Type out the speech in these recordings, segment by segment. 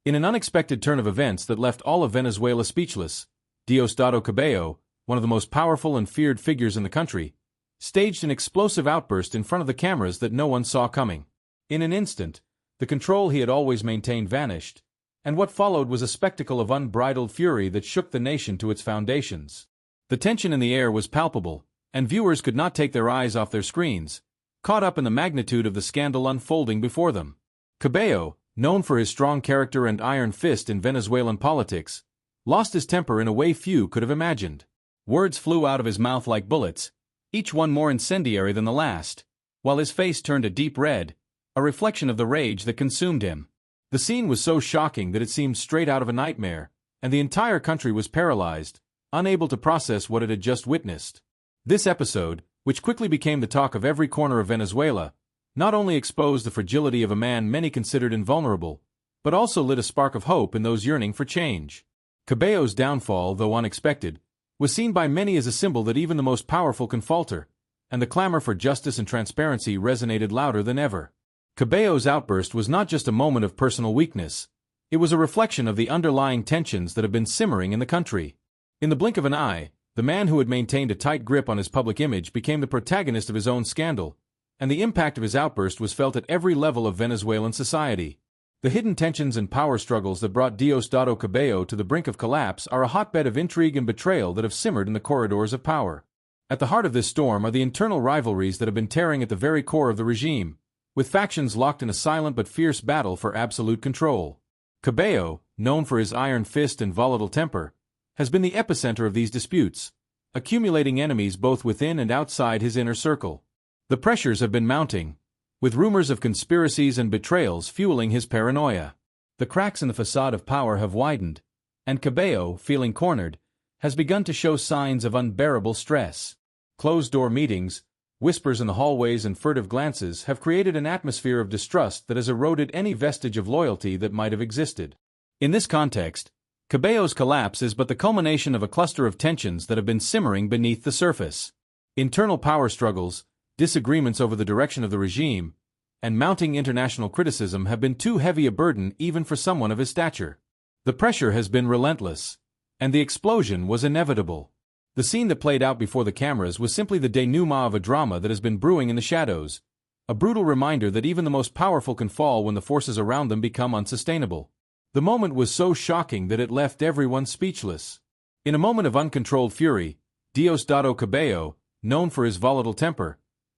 In an unexpected turn of events that left all of Venezuela speechless, Diosdado Cabello, one of the most powerful and feared figures in the country, staged an explosive outburst in front of the cameras that no one saw coming. In an instant, the control he had always maintained vanished, and what followed was a spectacle of unbridled fury that shook the nation to its foundations. The tension in the air was palpable, and viewers could not take their eyes off their screens, caught up in the magnitude of the scandal unfolding before them. Cabello, known for his strong character and iron fist in Venezuelan politics, lost his temper in a way few could have imagined. Words flew out of his mouth like bullets, each one more incendiary than the last, while his face turned a deep red, a reflection of the rage that consumed him. The scene was so shocking that it seemed straight out of a nightmare, and the entire country was paralyzed, unable to process what it had just witnessed. This episode, which quickly became the talk of every corner of Venezuela, not only exposed the fragility of a man many considered invulnerable, but also lit a spark of hope in those yearning for change. Cabello's downfall, though unexpected, was seen by many as a symbol that even the most powerful can falter, and the clamor for justice and transparency resonated louder than ever. Cabello's outburst was not just a moment of personal weakness, it was a reflection of the underlying tensions that have been simmering in the country. In the blink of an eye, the man who had maintained a tight grip on his public image became the protagonist of his own scandal, and the impact of his outburst was felt at every level of Venezuelan society. The hidden tensions and power struggles that brought Diosdado Cabello to the brink of collapse are a hotbed of intrigue and betrayal that have simmered in the corridors of power. At the heart of this storm are the internal rivalries that have been tearing at the very core of the regime, with factions locked in a silent but fierce battle for absolute control. Cabello, known for his iron fist and volatile temper, has been the epicenter of these disputes, accumulating enemies both within and outside his inner circle. The pressures have been mounting, with rumors of conspiracies and betrayals fueling his paranoia. The cracks in the facade of power have widened, and Cabello, feeling cornered, has begun to show signs of unbearable stress. Closed-door meetings, whispers in the hallways and furtive glances have created an atmosphere of distrust that has eroded any vestige of loyalty that might have existed. In this context, Cabello's collapse is but the culmination of a cluster of tensions that have been simmering beneath the surface. Internal power struggles, disagreements over the direction of the regime, and mounting international criticism have been too heavy a burden even for someone of his stature. The pressure has been relentless, and the explosion was inevitable. The scene that played out before the cameras was simply the denouement of a drama that has been brewing in the shadows, a brutal reminder that even the most powerful can fall when the forces around them become unsustainable. The moment was so shocking that it left everyone speechless. In a moment of uncontrolled fury, Diosdado Cabello, known for his volatile temper,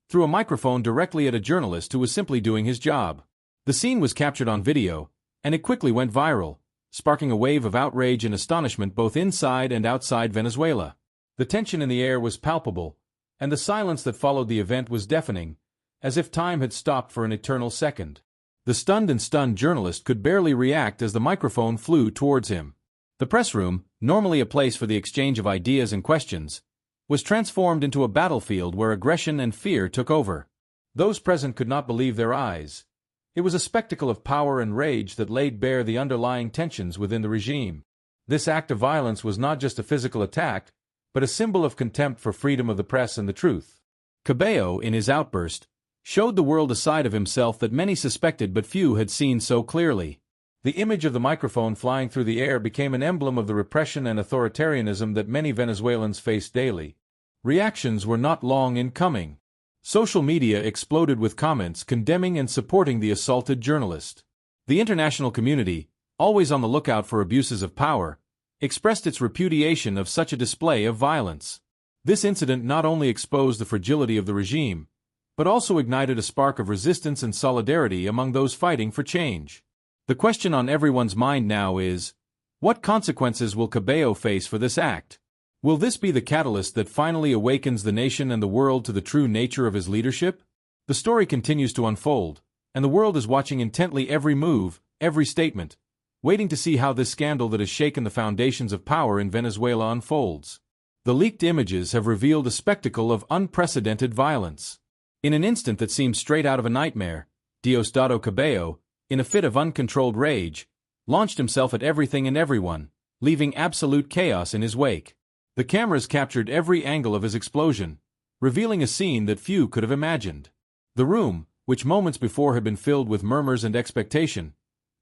threw a microphone directly at a journalist who was simply doing his job. The scene was captured on video, and it quickly went viral, sparking a wave of outrage and astonishment both inside and outside Venezuela. The tension in the air was palpable, and the silence that followed the event was deafening, as if time had stopped for an eternal second. The stunned journalist could barely react as the microphone flew towards him. The press room, normally a place for the exchange of ideas and questions, was transformed into a battlefield where aggression and fear took over. Those present could not believe their eyes. It was a spectacle of power and rage that laid bare the underlying tensions within the regime. This act of violence was not just a physical attack, but a symbol of contempt for freedom of the press and the truth. Cabello, in his outburst, showed the world a side of himself that many suspected but few had seen so clearly. The image of the microphone flying through the air became an emblem of the repression and authoritarianism that many Venezuelans faced daily. Reactions were not long in coming. Social media exploded with comments condemning and supporting the assaulted journalist. The international community, always on the lookout for abuses of power, expressed its repudiation of such a display of violence. This incident not only exposed the fragility of the regime, but also ignited a spark of resistance and solidarity among those fighting for change. The question on everyone's mind now is, what consequences will Cabello face for this act? Will this be the catalyst that finally awakens the nation and the world to the true nature of his leadership? The story continues to unfold, and the world is watching intently every move, every statement, waiting to see how this scandal that has shaken the foundations of power in Venezuela unfolds. The leaked images have revealed a spectacle of unprecedented violence. In an instant that seemed straight out of a nightmare, Diosdado Cabello, in a fit of uncontrolled rage, launched himself at everything and everyone, leaving absolute chaos in his wake. The cameras captured every angle of his explosion, revealing a scene that few could have imagined. The room, which moments before had been filled with murmurs and expectation,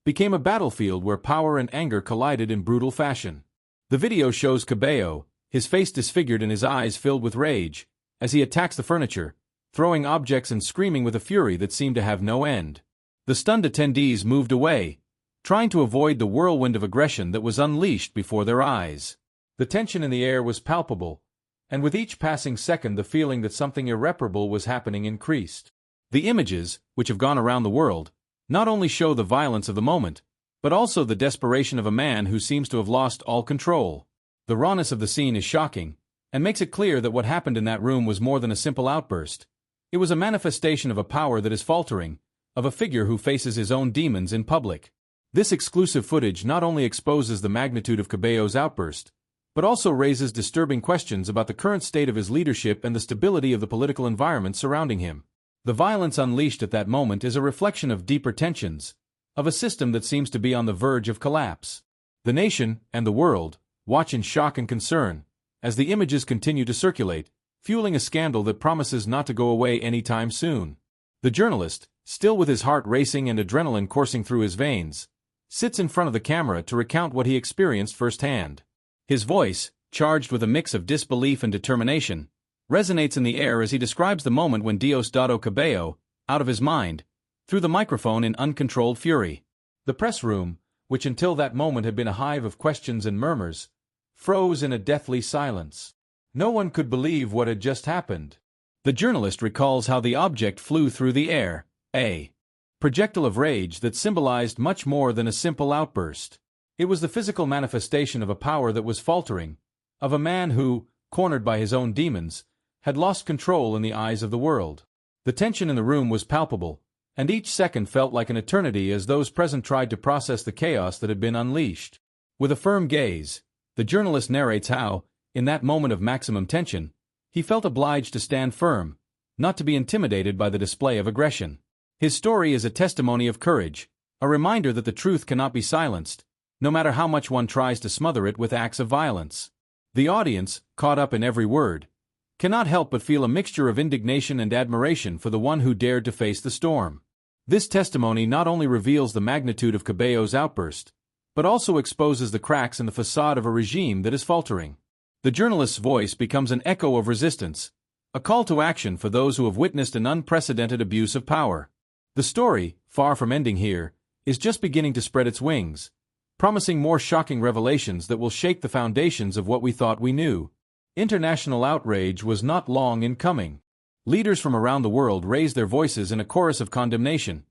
became a battlefield where power and anger collided in brutal fashion. The video shows Cabello, his face disfigured and his eyes filled with rage, as he attacks the furniture, throwing objects and screaming with a fury that seemed to have no end. The stunned attendees moved away, trying to avoid the whirlwind of aggression that was unleashed before their eyes. The tension in the air was palpable, and with each passing second the feeling that something irreparable was happening increased. The images, which have gone around the world, not only show the violence of the moment, but also the desperation of a man who seems to have lost all control. The rawness of the scene is shocking, and makes it clear that what happened in that room was more than a simple outburst. It was a manifestation of a power that is faltering, of a figure who faces his own demons in public. This exclusive footage not only exposes the magnitude of Cabello's outburst, but also raises disturbing questions about the current state of his leadership and the stability of the political environment surrounding him. The violence unleashed at that moment is a reflection of deeper tensions, of a system that seems to be on the verge of collapse. The nation, and the world, watch in shock and concern, as the images continue to circulate, fueling a scandal that promises not to go away anytime soon. The journalist, still with his heart racing and adrenaline coursing through his veins, sits in front of the camera to recount what he experienced firsthand. His voice, charged with a mix of disbelief and determination, resonates in the air as he describes the moment when Diosdado Cabello, out of his mind, threw the microphone in uncontrolled fury. The press room, which until that moment had been a hive of questions and murmurs, froze in a deathly silence. No one could believe what had just happened. The journalist recalls how the object flew through the air, a projectile of rage that symbolized much more than a simple outburst. It was the physical manifestation of a power that was faltering, of a man who, cornered by his own demons, had lost control in the eyes of the world. The tension in the room was palpable, and each second felt like an eternity as those present tried to process the chaos that had been unleashed. With a firm gaze, the journalist narrates how, in that moment of maximum tension, he felt obliged to stand firm, not to be intimidated by the display of aggression. His story is a testimony of courage, a reminder that the truth cannot be silenced, no matter how much one tries to smother it with acts of violence. The audience, caught up in every word, cannot help but feel a mixture of indignation and admiration for the one who dared to face the storm. This testimony not only reveals the magnitude of Cabello's outburst, but also exposes the cracks in the facade of a regime that is faltering. The journalist's voice becomes an echo of resistance, a call to action for those who have witnessed an unprecedented abuse of power. The story, far from ending here, is just beginning to spread its wings, promising more shocking revelations that will shake the foundations of what we thought we knew. International outrage was not long in coming. Leaders from around the world raised their voices in a chorus of condemnation,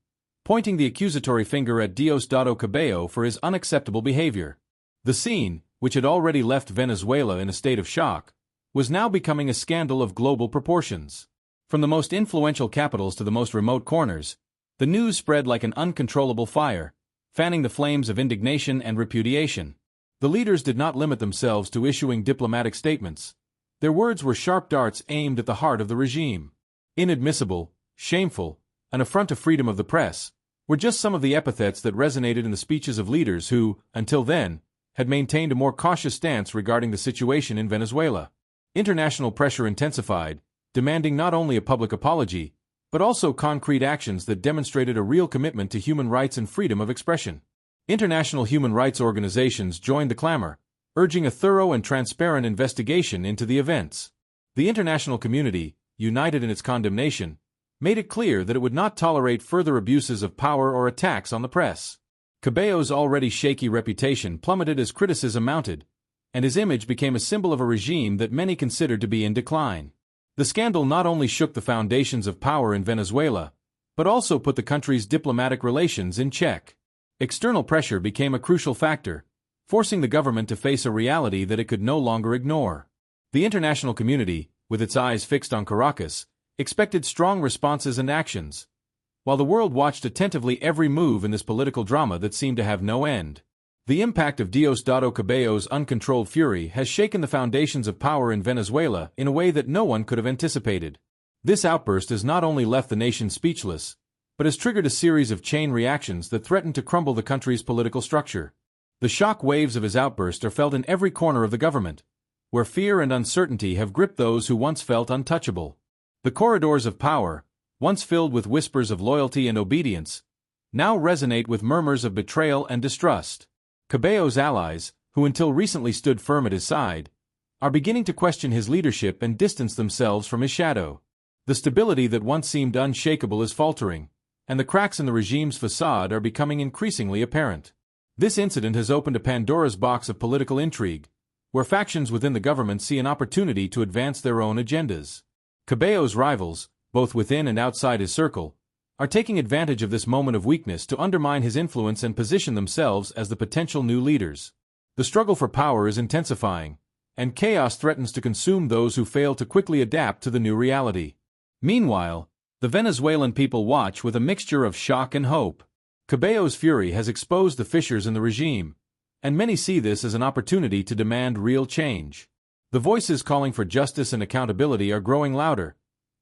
pointing the accusatory finger at Diosdado Cabello for his unacceptable behavior. The scene, which had already left Venezuela in a state of shock, was now becoming a scandal of global proportions. From the most influential capitals to the most remote corners, the news spread like an uncontrollable fire, fanning the flames of indignation and repudiation. The leaders did not limit themselves to issuing diplomatic statements. Their words were sharp darts aimed at the heart of the regime. Inadmissible, shameful, an affront to freedom of the press, were just some of the epithets that resonated in the speeches of leaders who, until then, had maintained a more cautious stance regarding the situation in Venezuela. International pressure intensified, demanding not only a public apology, but also concrete actions that demonstrated a real commitment to human rights and freedom of expression. International human rights organizations joined the clamor, urging a thorough and transparent investigation into the events. The international community, united in its condemnation, made it clear that it would not tolerate further abuses of power or attacks on the press. Cabello's already shaky reputation plummeted as criticism mounted, and his image became a symbol of a regime that many considered to be in decline. The scandal not only shook the foundations of power in Venezuela, but also put the country's diplomatic relations in check. External pressure became a crucial factor, forcing the government to face a reality that it could no longer ignore. The international community, with its eyes fixed on Caracas, expected strong responses and actions, while the world watched attentively every move in this political drama that seemed to have no end. The impact of Diosdado Cabello's uncontrolled fury has shaken the foundations of power in Venezuela in a way that no one could have anticipated. This outburst has not only left the nation speechless, but has triggered a series of chain reactions that threaten to crumble the country's political structure. The shock waves of his outburst are felt in every corner of the government, where fear and uncertainty have gripped those who once felt untouchable. The corridors of power, once filled with whispers of loyalty and obedience, now resonate with murmurs of betrayal and distrust. Cabello's allies, who until recently stood firm at his side, are beginning to question his leadership and distance themselves from his shadow. The stability that once seemed unshakable is faltering, and the cracks in the regime's facade are becoming increasingly apparent. This incident has opened a Pandora's box of political intrigue, where factions within the government see an opportunity to advance their own agendas. Cabello's rivals, both within and outside his circle, are taking advantage of this moment of weakness to undermine his influence and position themselves as the potential new leaders. The struggle for power is intensifying, and chaos threatens to consume those who fail to quickly adapt to the new reality. Meanwhile, the Venezuelan people watch with a mixture of shock and hope. Cabello's fury has exposed the fissures in the regime, and many see this as an opportunity to demand real change. The voices calling for justice and accountability are growing louder,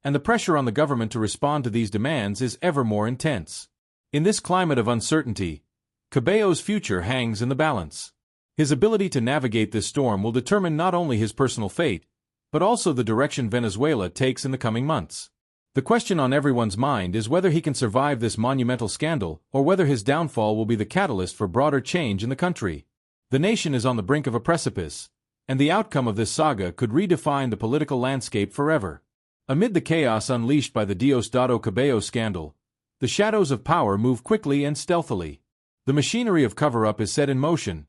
and the pressure on the government to respond to these demands is ever more intense. In this climate of uncertainty, Cabello's future hangs in the balance. His ability to navigate this storm will determine not only his personal fate, but also the direction Venezuela takes in the coming months. The question on everyone's mind is whether he can survive this monumental scandal or whether his downfall will be the catalyst for broader change in the country. The nation is on the brink of a precipice, and the outcome of this saga could redefine the political landscape forever. Amid the chaos unleashed by the Diosdado Cabello scandal, the shadows of power move quickly and stealthily. The machinery of cover-up is set in motion,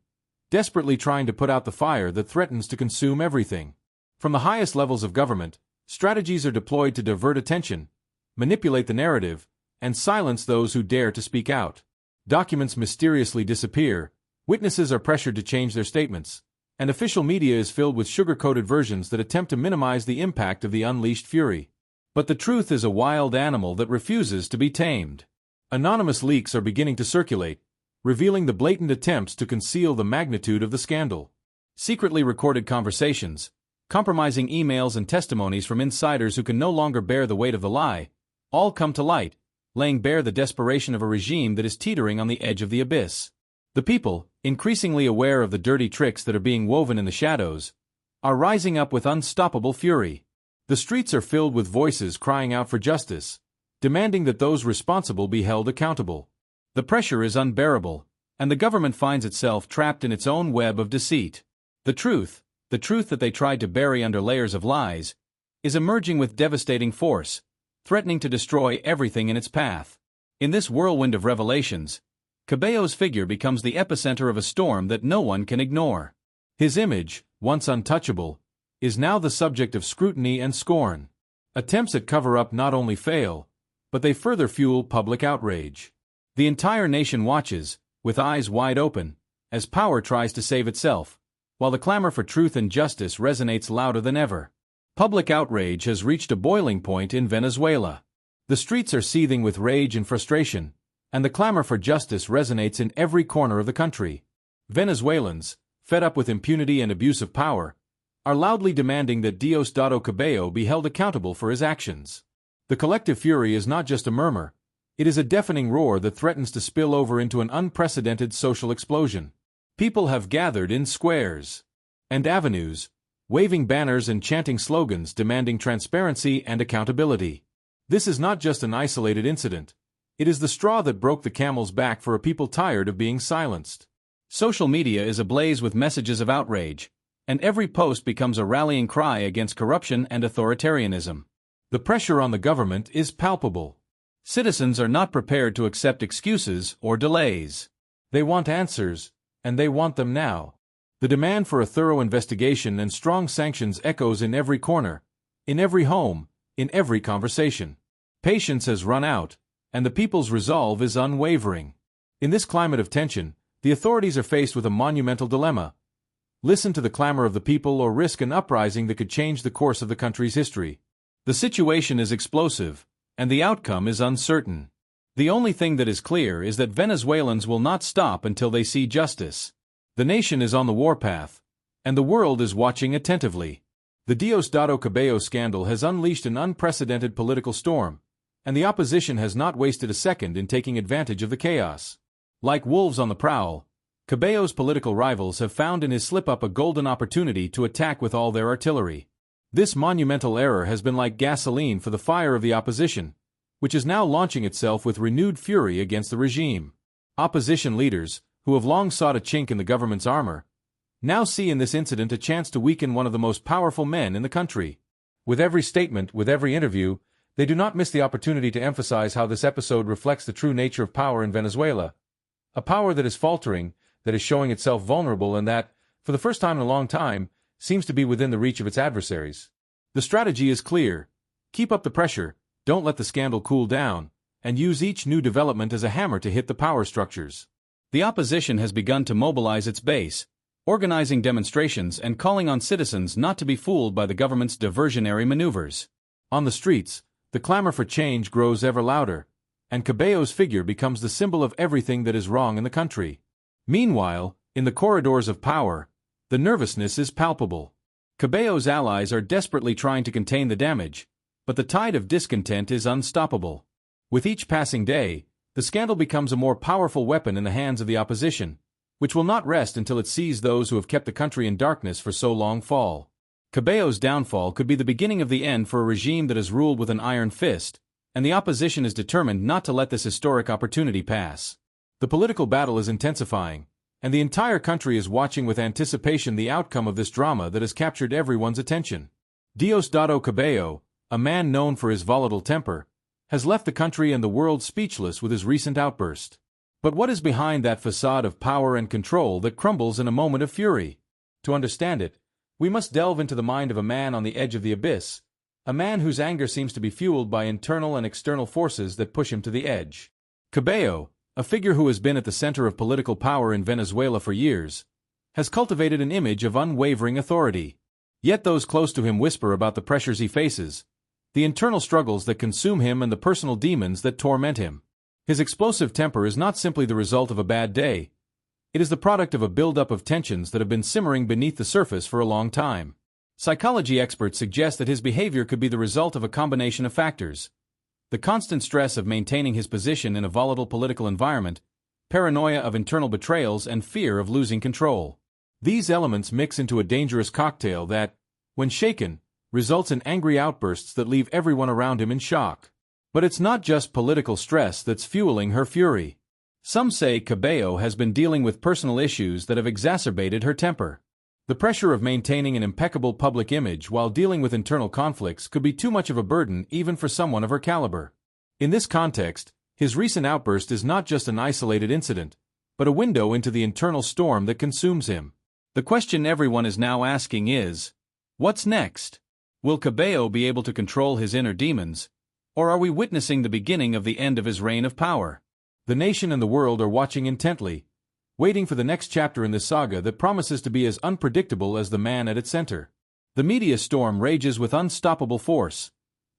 desperately trying to put out the fire that threatens to consume everything. From the highest levels of government, strategies are deployed to divert attention, manipulate the narrative, and silence those who dare to speak out. Documents mysteriously disappear, witnesses are pressured to change their statements, and official media is filled with sugar-coated versions that attempt to minimize the impact of the unleashed fury. But the truth is a wild animal that refuses to be tamed. Anonymous leaks are beginning to circulate, revealing the blatant attempts to conceal the magnitude of the scandal. Secretly recorded conversations, compromising emails and testimonies from insiders who can no longer bear the weight of the lie, all come to light, laying bare the desperation of a regime that is teetering on the edge of the abyss. The people, increasingly aware of the dirty tricks that are being woven in the shadows, are rising up with unstoppable fury. The streets are filled with voices crying out for justice, demanding that those responsible be held accountable. The pressure is unbearable, and the government finds itself trapped in its own web of deceit. The truth that they tried to bury under layers of lies, is emerging with devastating force, threatening to destroy everything in its path. In this whirlwind of revelations, Cabello's figure becomes the epicenter of a storm that no one can ignore. His image, once untouchable, is now the subject of scrutiny and scorn. Attempts at cover-up not only fail, but they further fuel public outrage. The entire nation watches, with eyes wide open, as power tries to save itself, while the clamor for truth and justice resonates louder than ever. Public outrage has reached a boiling point in Venezuela. The streets are seething with rage and frustration, and the clamor for justice resonates in every corner of the country. Venezuelans, fed up with impunity and abuse of power, are loudly demanding that Diosdado Cabello be held accountable for his actions. The collective fury is not just a murmur, it is a deafening roar that threatens to spill over into an unprecedented social explosion. People have gathered in squares and avenues, waving banners and chanting slogans demanding transparency and accountability. This is not just an isolated incident. It is the straw that broke the camel's back for a people tired of being silenced. Social media is ablaze with messages of outrage, and every post becomes a rallying cry against corruption and authoritarianism. The pressure on the government is palpable. Citizens are not prepared to accept excuses or delays. They want answers, and they want them now. The demand for a thorough investigation and strong sanctions echoes in every corner, in every home, in every conversation. Patience has run out, and the people's resolve is unwavering. In this climate of tension, the authorities are faced with a monumental dilemma. Listen to the clamor of the people or risk an uprising that could change the course of the country's history. The situation is explosive, and the outcome is uncertain. The only thing that is clear is that Venezuelans will not stop until they see justice. The nation is on the warpath, and the world is watching attentively. The Diosdado Cabello scandal has unleashed an unprecedented political storm, and the opposition has not wasted a second in taking advantage of the chaos. Like wolves on the prowl, Cabello's political rivals have found in his slip-up a golden opportunity to attack with all their artillery. This monumental error has been like gasoline for the fire of the opposition, which is now launching itself with renewed fury against the regime. Opposition leaders, who have long sought a chink in the government's armor, now see in this incident a chance to weaken one of the most powerful men in the country. With every statement, with every interview, they do not miss the opportunity to emphasize how this episode reflects the true nature of power in Venezuela. A power that is faltering, that is showing itself vulnerable, and that, for the first time in a long time, seems to be within the reach of its adversaries. The strategy is clear. Keep up the pressure, don't let the scandal cool down, and use each new development as a hammer to hit the power structures. The opposition has begun to mobilize its base, organizing demonstrations and calling on citizens not to be fooled by the government's diversionary maneuvers. On the streets, the clamor for change grows ever louder, and Cabello's figure becomes the symbol of everything that is wrong in the country. Meanwhile, in the corridors of power, the nervousness is palpable. Cabello's allies are desperately trying to contain the damage, but the tide of discontent is unstoppable. With each passing day, the scandal becomes a more powerful weapon in the hands of the opposition, which will not rest until it sees those who have kept the country in darkness for so long fall. Cabello's downfall could be the beginning of the end for a regime that is ruled with an iron fist, and the opposition is determined not to let this historic opportunity pass. The political battle is intensifying, and the entire country is watching with anticipation the outcome of this drama that has captured everyone's attention. Diosdado Cabello, a man known for his volatile temper, has left the country and the world speechless with his recent outburst. But what is behind that facade of power and control that crumbles in a moment of fury? To understand it, we must delve into the mind of a man on the edge of the abyss, a man whose anger seems to be fueled by internal and external forces that push him to the edge. Cabello, a figure who has been at the center of political power in Venezuela for years, has cultivated an image of unwavering authority. Yet those close to him whisper about the pressures he faces, the internal struggles that consume him and the personal demons that torment him. His explosive temper is not simply the result of a bad day. It is the product of a buildup of tensions that have been simmering beneath the surface for a long time. Psychology experts suggest that his behavior could be the result of a combination of factors: the constant stress of maintaining his position in a volatile political environment, paranoia of internal betrayals, and fear of losing control. These elements mix into a dangerous cocktail that, when shaken, results in angry outbursts that leave everyone around him in shock. But it's not just political stress that's fueling her fury. Some say Cabello has been dealing with personal issues that have exacerbated her temper. The pressure of maintaining an impeccable public image while dealing with internal conflicts could be too much of a burden even for someone of her caliber. In this context, his recent outburst is not just an isolated incident, but a window into the internal storm that consumes him. The question everyone is now asking is, what's next? Will Cabello be able to control his inner demons, or are we witnessing the beginning of the end of his reign of power? The nation and the world are watching intently, waiting for the next chapter in this saga that promises to be as unpredictable as the man at its center. The media storm rages with unstoppable force,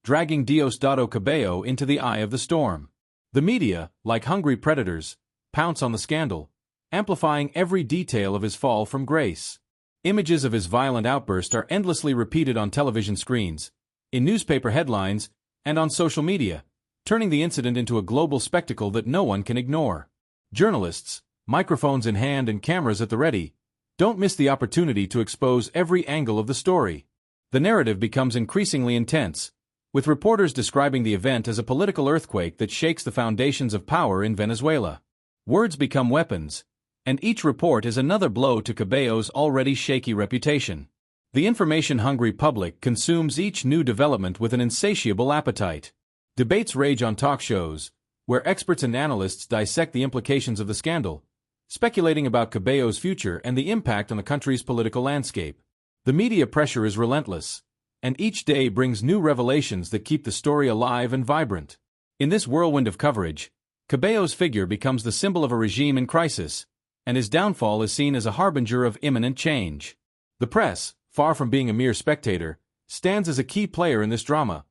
dragging Diosdado Cabello into the eye of the storm. The media, like hungry predators, pounce on the scandal, amplifying every detail of his fall from grace. Images of his violent outburst are endlessly repeated on television screens, in newspaper headlines, and on social media, turning the incident into a global spectacle that no one can ignore. Journalists, microphones in hand and cameras at the ready, don't miss the opportunity to expose every angle of the story. The narrative becomes increasingly intense, with reporters describing the event as a political earthquake that shakes the foundations of power in Venezuela. Words become weapons, and each report is another blow to Cabello's already shaky reputation. The information-hungry public consumes each new development with an insatiable appetite. Debates rage on talk shows, where experts and analysts dissect the implications of the scandal, speculating about Cabello's future and the impact on the country's political landscape. The media pressure is relentless, and each day brings new revelations that keep the story alive and vibrant. In this whirlwind of coverage, Cabello's figure becomes the symbol of a regime in crisis, and his downfall is seen as a harbinger of imminent change. The press, far from being a mere spectator, stands as a key player in this drama,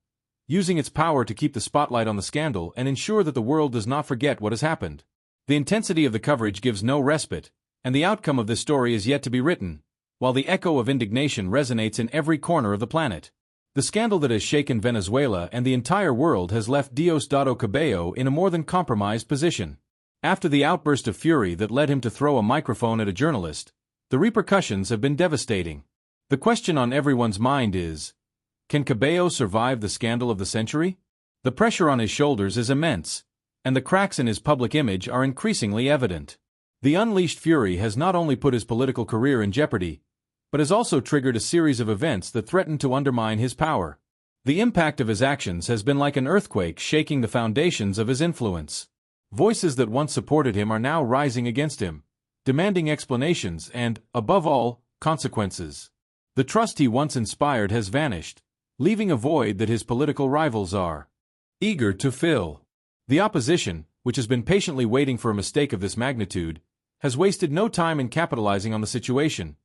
using its power to keep the spotlight on the scandal and ensure that the world does not forget what has happened. The intensity of the coverage gives no respite, and the outcome of this story is yet to be written, while the echo of indignation resonates in every corner of the planet. The scandal that has shaken Venezuela and the entire world has left Diosdado Cabello in a more than compromised position. After the outburst of fury that led him to throw a microphone at a journalist, the repercussions have been devastating. The question on everyone's mind is, can Cabello survive the scandal of the century? The pressure on his shoulders is immense, and the cracks in his public image are increasingly evident. The unleashed fury has not only put his political career in jeopardy, but has also triggered a series of events that threaten to undermine his power. The impact of his actions has been like an earthquake shaking the foundations of his influence. Voices that once supported him are now rising against him, demanding explanations and, above all, consequences. The trust he once inspired has vanished, leaving a void that his political rivals are eager to fill. The opposition, which has been patiently waiting for a mistake of this magnitude, has wasted no time in capitalizing on the situation,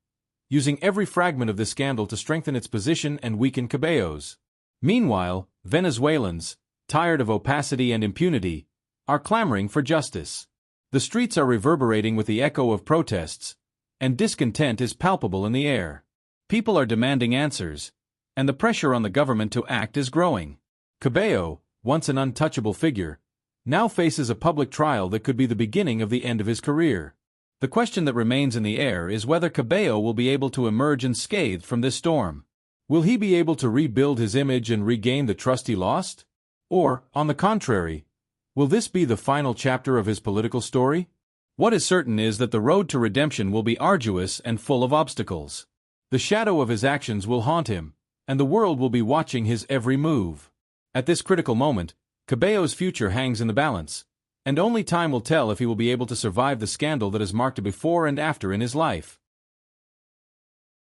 using every fragment of this scandal to strengthen its position and weaken Cabello's. Meanwhile, Venezuelans, tired of opacity and impunity, are clamoring for justice. The streets are reverberating with the echo of protests, and discontent is palpable in the air. People are demanding answers, and the pressure on the government to act is growing. Cabello, once an untouchable figure, now faces a public trial that could be the beginning of the end of his career. The question that remains in the air is whether Cabello will be able to emerge unscathed from this storm. Will he be able to rebuild his image and regain the trust he lost? Or, on the contrary, will this be the final chapter of his political story? What is certain is that the road to redemption will be arduous and full of obstacles. The shadow of his actions will haunt him, and the world will be watching his every move. At this critical moment, Cabello's future hangs in the balance, and only time will tell if he will be able to survive the scandal that has marked a before and after in his life.